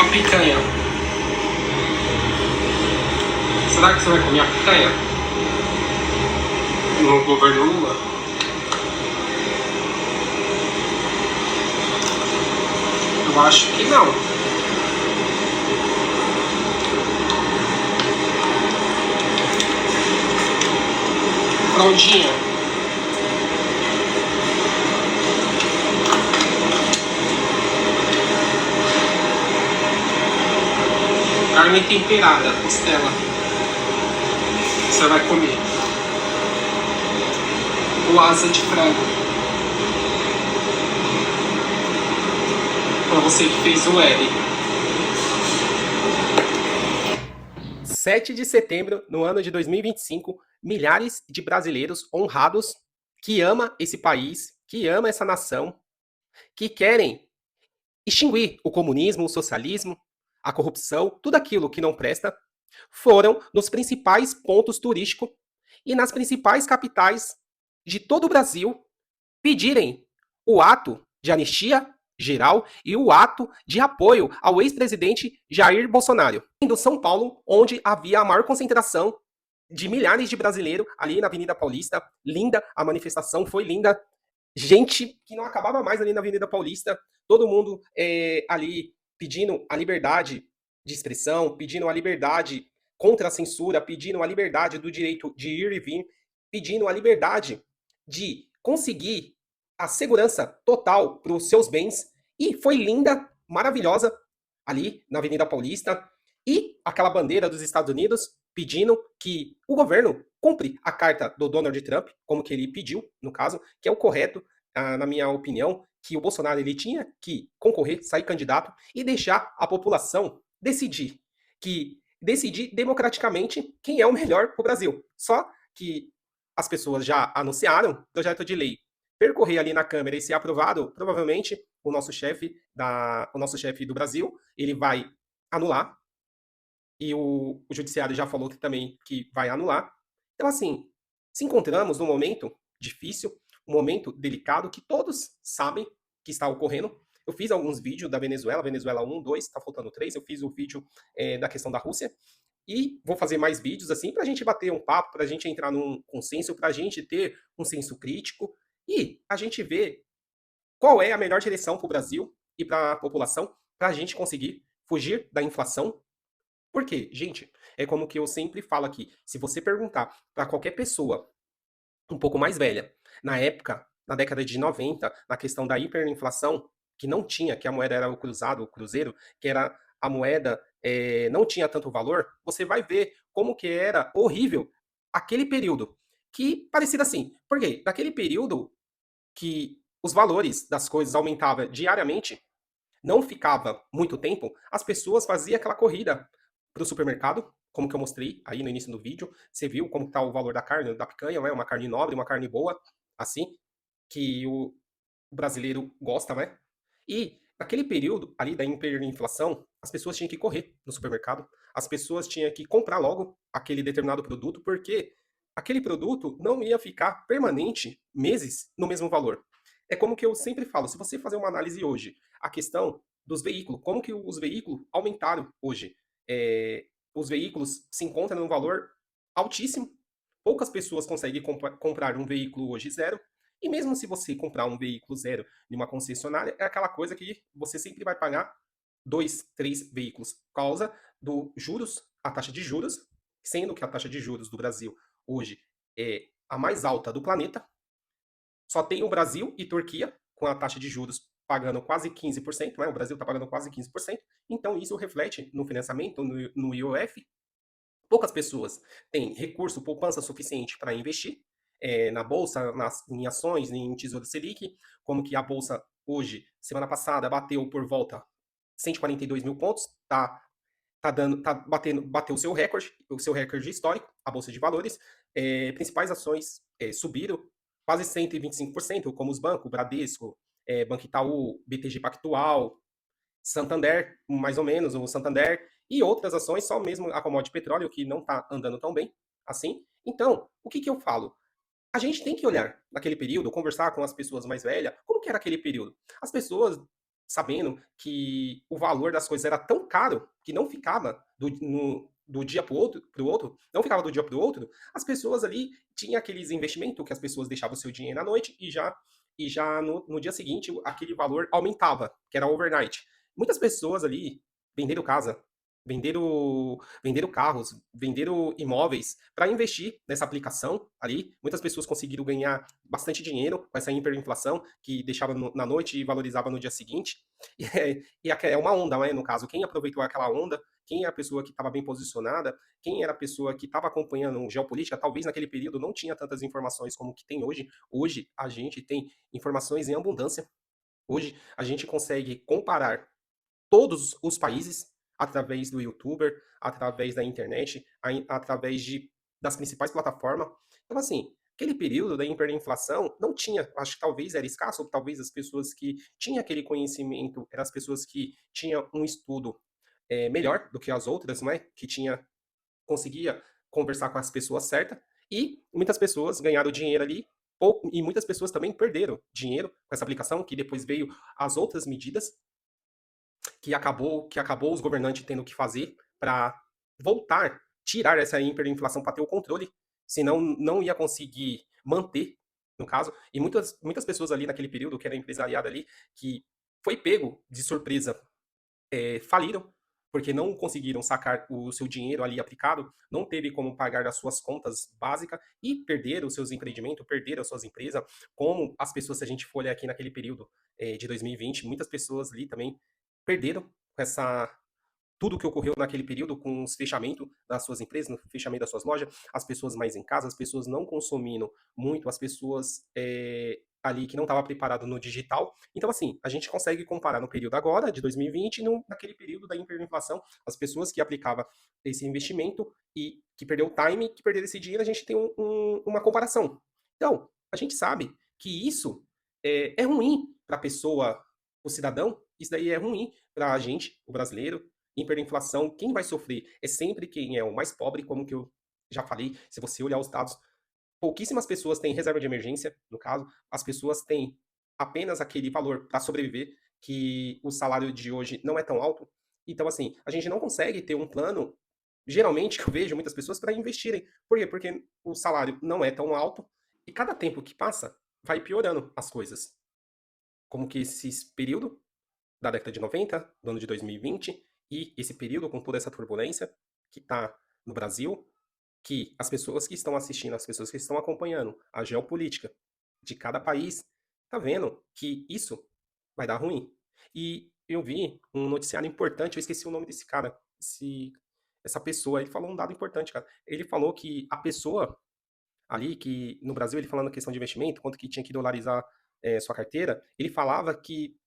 uma picanha. Será que você vai comer a picanha? No governo Lula? Eu acho que não. Prontinha. Carne temperada, costela. Você vai comer. Ou asa de frango. Pra você que fez o L. 7 de setembro, no ano de 2025, milhares de brasileiros honrados que ama esse país, que ama essa nação, que querem extinguir o comunismo, o socialismo, a corrupção, tudo aquilo que não presta, foram nos principais pontos turísticos e nas principais capitais de todo o Brasil pedirem o ato de anistia geral e o ato de apoio ao ex-presidente Jair Bolsonaro. Do São Paulo, onde havia a maior concentração de milhares de brasileiros ali na Avenida Paulista. Linda, a manifestação foi linda. Gente que não acabava mais ali na Avenida Paulista, todo mundo ali pedindo a liberdade de expressão, pedindo a liberdade contra a censura, pedindo a liberdade do direito de ir e vir, pedindo a liberdade de conseguir a segurança total para os seus bens. E foi linda, maravilhosa, ali na Avenida Paulista. E aquela bandeira dos Estados Unidos pedindo que o governo cumpre a carta do Donald Trump, como que ele pediu, no caso, que é o correto, na minha opinião, que o Bolsonaro ele tinha que concorrer, sair candidato e deixar a população decidir, que decidir democraticamente quem é o melhor para o Brasil. Só que as pessoas já anunciaram projeto de lei percorrer ali na Câmara e ser aprovado, provavelmente o nosso chefe do Brasil, ele vai anular, e o judiciário já falou que também que vai anular. Então, assim, se encontramos num momento difícil, um momento delicado que todos sabem que está ocorrendo. Eu fiz alguns vídeos da Venezuela, Venezuela 1, 2, está faltando 3. Eu fiz o vídeo da questão da Rússia. E vou fazer mais vídeos assim para a gente bater um papo, para a gente entrar num consenso, para a gente ter um senso crítico e a gente ver qual é a melhor direção para o Brasil e para a população para a gente conseguir fugir da inflação. Porque, gente, é como que eu sempre falo aqui, se você perguntar para qualquer pessoa um pouco mais velha, na época, na década de 90, na questão da hiperinflação, que não tinha, que a moeda era o cruzado, o cruzeiro, que era a moeda não tinha tanto valor, você vai ver como que era horrível aquele período. Que parecia assim. Por quê? Naquele período que os valores das coisas aumentavam diariamente, não ficava muito tempo, as pessoas faziam aquela corrida para o supermercado, como que eu mostrei aí no início do vídeo. Você viu como está o valor da carne, da picanha, né? Uma carne nobre, uma carne boa, assim, que o brasileiro gosta, né? E naquele período ali da hiperinflação, as pessoas tinham que correr no supermercado, as pessoas tinham que comprar logo aquele determinado produto, porque aquele produto não ia ficar permanente meses no mesmo valor. É como que eu sempre falo, se você fazer uma análise hoje, a questão dos veículos, como que os veículos aumentaram hoje. Os veículos se encontram num valor altíssimo, poucas pessoas conseguem comprar um veículo hoje zero, e mesmo se você comprar um veículo zero de uma concessionária, é aquela coisa que você sempre vai pagar dois, três veículos, por causa do juros, a taxa de juros, sendo que a taxa de juros do Brasil hoje é a mais alta do planeta. Só tem o Brasil e Turquia com a taxa de juros pagando quase 15%, né? O Brasil está pagando quase 15%. Então isso reflete no financiamento, no IOF. Poucas pessoas têm recurso, poupança suficiente para investir na bolsa, em ações, em tesouro Selic, como que a bolsa hoje, semana passada, bateu por volta 142 mil pontos, bateu o seu recorde histórico, a bolsa de valores. Principais ações subiram quase 125%, como os bancos, Bradesco, Banco Itaú, BTG Pactual, Santander, mais ou menos, o Santander, e outras ações, só mesmo a commodity petróleo, que não está andando tão bem assim. Então, o que, que eu falo? A gente tem que olhar naquele período, conversar com as pessoas mais velhas, como que era aquele período? As pessoas sabendo que o valor das coisas era tão caro que não ficava do dia para o outro, não ficava do dia para o outro, as pessoas ali tinham aqueles investimentos que as pessoas deixavam o seu dinheiro à noite e já no dia seguinte aquele valor aumentava, que era overnight. Muitas pessoas ali venderam casa, venderam carros, venderam imóveis para investir nessa aplicação ali. Muitas pessoas conseguiram ganhar bastante dinheiro com essa hiperinflação que deixava na noite e valorizava no dia seguinte. É uma onda, né? No caso, quem aproveitou aquela onda, quem é a pessoa que estava bem posicionada, quem era a pessoa que estava acompanhando geopolítica, talvez naquele período não tinha tantas informações como que tem hoje. Hoje a gente tem informações em abundância. Hoje a gente consegue comparar todos os países através do youtuber, através da internet, através das principais plataformas. Então, assim, aquele período da hiperinflação não tinha, acho que talvez era escasso, ou talvez as pessoas que tinham aquele conhecimento eram as pessoas que tinham um estudo melhor do que as outras, não é? Que conseguia conversar com as pessoas certas, e muitas pessoas ganharam dinheiro ali, e muitas pessoas também perderam dinheiro com essa aplicação, que depois veio as outras medidas que acabou os governantes tendo que fazer para voltar, tirar essa hiperinflação para ter o controle, senão não ia conseguir manter, no caso. E muitas pessoas ali naquele período, que era empresariado ali, que foi pego de surpresa, faliram, porque não conseguiram sacar o seu dinheiro ali aplicado, não teve como pagar as suas contas básicas e perderam os seus empreendimentos, perderam as suas empresas, como as pessoas, se a gente for olhar aqui naquele período de 2020, muitas pessoas ali também perderam com tudo o que ocorreu naquele período com os fechamentos das suas empresas, no fechamento das suas lojas, as pessoas mais em casa, as pessoas não consumindo muito, as pessoas ali que não estavam preparadas no digital. Então, assim, a gente consegue comparar no período agora, de 2020, naquele período da hiperinflação, as pessoas que aplicavam esse investimento e que perdeu o time, que perderam esse dinheiro, a gente tem uma comparação. Então, a gente sabe que isso é ruim para a pessoa, o cidadão, isso daí é ruim para a gente, o brasileiro. Hiperinflação, quem vai sofrer é sempre quem é o mais pobre, como que eu já falei. Se você olhar os dados, pouquíssimas pessoas têm reserva de emergência, no caso, as pessoas têm apenas aquele valor para sobreviver, que o salário de hoje não é tão alto. Então, assim, a gente não consegue ter um plano, geralmente, que eu vejo muitas pessoas, para investirem. Por quê? Porque o salário não é tão alto e cada tempo que passa vai piorando as coisas. Como que esse período da década de 90, do ano de 2020, e esse período com toda essa turbulência que está no Brasil, que as pessoas que estão assistindo, as pessoas que estão acompanhando a geopolítica de cada país, tá vendo que isso vai dar ruim. E eu vi um noticiário importante, eu esqueci o nome desse cara, essa pessoa, ele falou um dado importante, cara. Ele falou que a pessoa ali, que no Brasil, ele falando questão de investimento, quanto que tinha que dolarizar sua carteira, ele falava que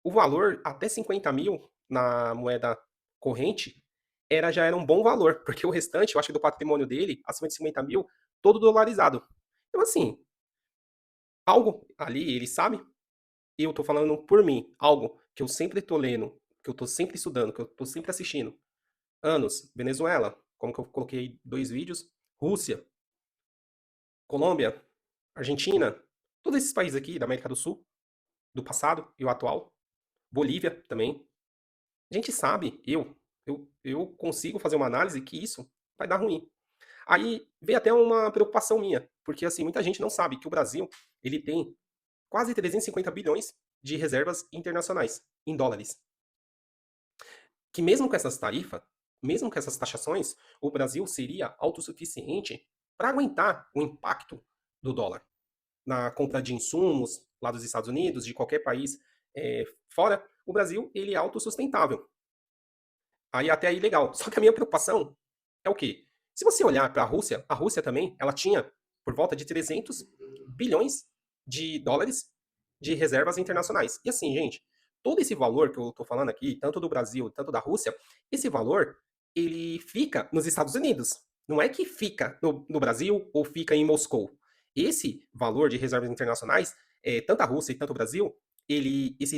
o valor até 50 mil na moeda corrente já era um bom valor, porque o restante, eu acho que do patrimônio dele, acima de 50 mil, todo dolarizado. Então, assim, algo ali, ele sabe, eu tô falando por mim, algo que eu sempre tô lendo, que eu tô sempre estudando, que eu tô sempre assistindo. Anos, Venezuela, como que eu coloquei 2 vídeos, Rússia, Colômbia, Argentina, todos esses países aqui da América do Sul, do passado e o atual, Bolívia também. A gente sabe, eu consigo fazer uma análise que isso vai dar ruim. Aí veio até uma preocupação minha, porque assim, muita gente não sabe que o Brasil, ele tem quase 350 bilhões de reservas internacionais em dólares. Que mesmo com essas tarifas, mesmo com essas taxações, o Brasil seria autossuficiente para aguentar o impacto do dólar na compra de insumos lá dos Estados Unidos, de qualquer país fora. O Brasil, ele é autossustentável. Aí até aí legal. Só que a minha preocupação é o quê? Se você olhar para a Rússia também, ela tinha por volta de 300 bilhões de dólares de reservas internacionais. E assim, gente, todo esse valor que eu estou falando aqui, tanto do Brasil, tanto da Rússia, esse valor, ele fica nos Estados Unidos. Não é que fica no Brasil ou fica em Moscou. Esse valor de reservas internacionais, tanto a Rússia e tanto o Brasil,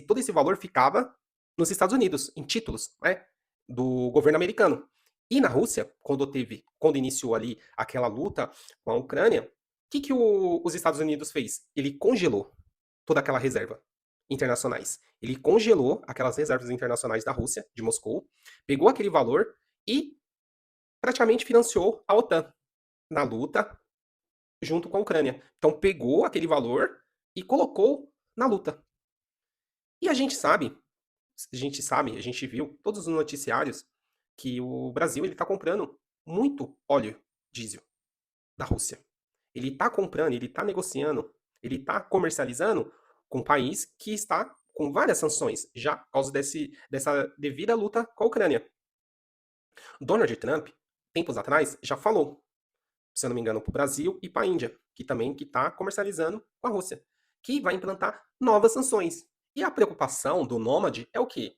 todo esse valor ficava nos Estados Unidos, em títulos, né? Do governo americano. E na Rússia, quando iniciou ali aquela luta com a Ucrânia, o que os Estados Unidos fez? Ele congelou toda aquela reserva. internacionais. Ele congelou aquelas reservas internacionais da Rússia, de Moscou, pegou aquele valor e praticamente financiou a OTAN na luta junto com a Ucrânia. Então pegou aquele valor e colocou na luta. E a gente viu todos os noticiários que o Brasil ele está comprando muito óleo diesel da Rússia. Ele está comprando, ele está negociando, ele está comercializando com um país que está com várias sanções já por causa dessa devida luta com a Ucrânia. Donald Trump, tempos atrás, já falou, se eu não me engano, para o Brasil e para a Índia, que também está comercializando com a Rússia, que vai implantar novas sanções. E a preocupação do Nômade é o quê?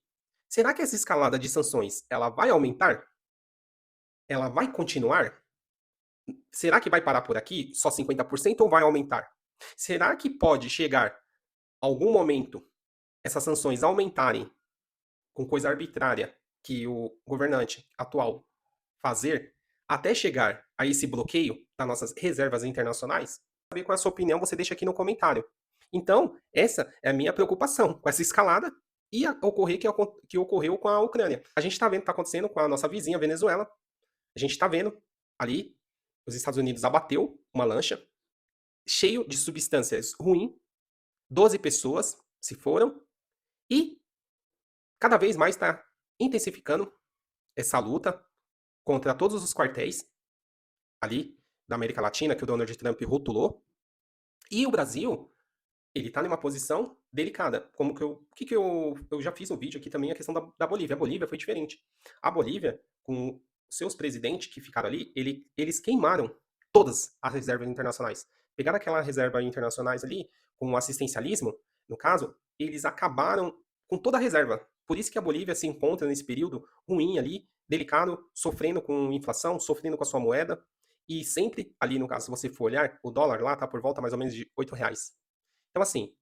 Será que essa escalada de sanções ela vai aumentar? Ela vai continuar? Será que vai parar por aqui, só 50%, ou vai aumentar? Será que pode chegar algum momento essas sanções aumentarem com coisa arbitrária que o governante atual fazer até chegar a esse bloqueio das nossas reservas internacionais? Saber qual é a sua opinião, você deixa aqui no comentário. Então, essa é a minha preocupação com essa escalada e ocorrer que ocorreu com a Ucrânia. A gente está vendo o que está acontecendo com a nossa vizinha Venezuela. A gente está vendo ali, os Estados Unidos abateu uma lancha cheio de substâncias ruins, 12 pessoas se foram e cada vez mais está intensificando essa luta contra todos os quartéis ali da América Latina que o Donald Trump rotulou. E o Brasil, ele está numa posição delicada. Como que eu já fiz um vídeo aqui também, a questão da Bolívia. A Bolívia foi diferente. A Bolívia, com seus presidentes que ficaram ali, eles queimaram todas as reservas internacionais. Pegaram aquelas reservas internacionais ali, com o assistencialismo, no caso, eles acabaram com toda a reserva. Por isso que a Bolívia se encontra nesse período ruim ali, delicado, sofrendo com inflação, sofrendo com a sua moeda. E sempre ali, no caso, se você for olhar, o dólar lá está por volta mais ou menos de R$8. Então, assim,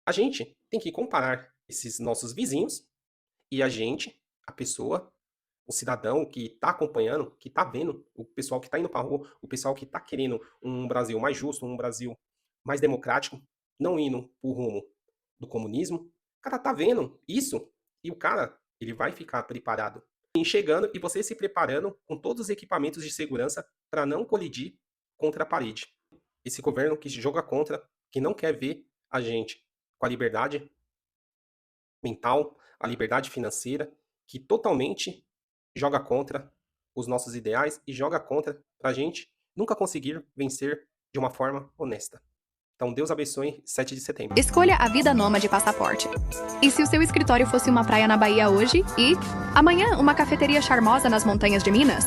a gente tem que comparar esses nossos vizinhos e a pessoa, o cidadão que está acompanhando, que está vendo, o pessoal que está indo para a rua, o pessoal que está querendo um Brasil mais justo, um Brasil mais democrático, não indo para o rumo do comunismo. O cara tá vendo isso e o cara, ele vai ficar preparado. Chegando e você se preparando com todos os equipamentos de segurança para não colidir contra a parede. Esse governo que joga contra, que não quer ver a gente com a liberdade mental, a liberdade financeira, que totalmente joga contra os nossos ideais e joga contra para a gente nunca conseguir vencer de uma forma honesta. Então, Deus abençoe 7 de setembro. Escolha a vida nômade passaporte. E se o seu escritório fosse uma praia na Bahia hoje e amanhã uma cafeteria charmosa nas montanhas de Minas?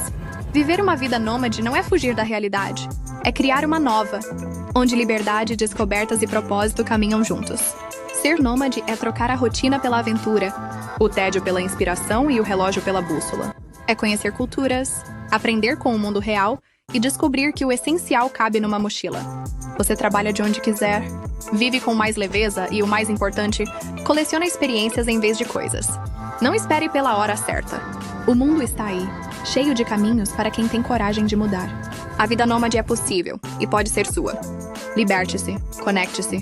Viver uma vida nômade não é fugir da realidade, é criar uma nova, onde liberdade, descobertas e propósito caminham juntos. Ser nômade é trocar a rotina pela aventura, o tédio pela inspiração e o relógio pela bússola. É conhecer culturas, aprender com o mundo real e descobrir que o essencial cabe numa mochila. Você trabalha de onde quiser, vive com mais leveza e, o mais importante, coleciona experiências em vez de coisas. Não espere pela hora certa. O mundo está aí, cheio de caminhos para quem tem coragem de mudar. A vida nômade é possível e pode ser sua. Liberte-se, conecte-se.